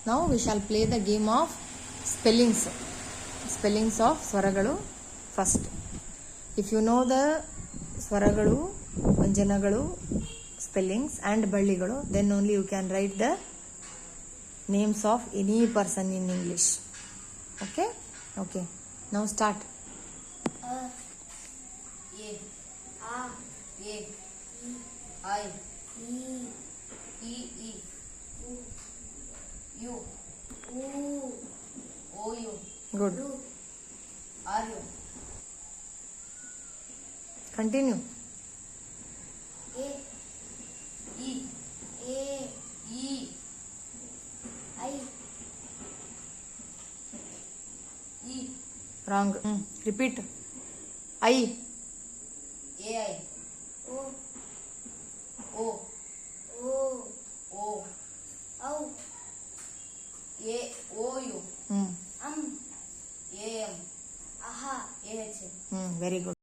Now we shall play the game of spellings. Spellings of ಸ್ವರಗಳು first. If you know the ಸ್ವರಗಳು, ವ್ಯಂಜನಗಳು, spellings and ಬಳ್ಳಿಗಳು, then only you can write the names of any person in English. Okay? Okay. Now start. A, A, I, E, U, O, U, Good. R, U, Continue. A, E, I, E, Wrong. Repeat. I. AI, O, O, A, O, U, AM, AH. Very good.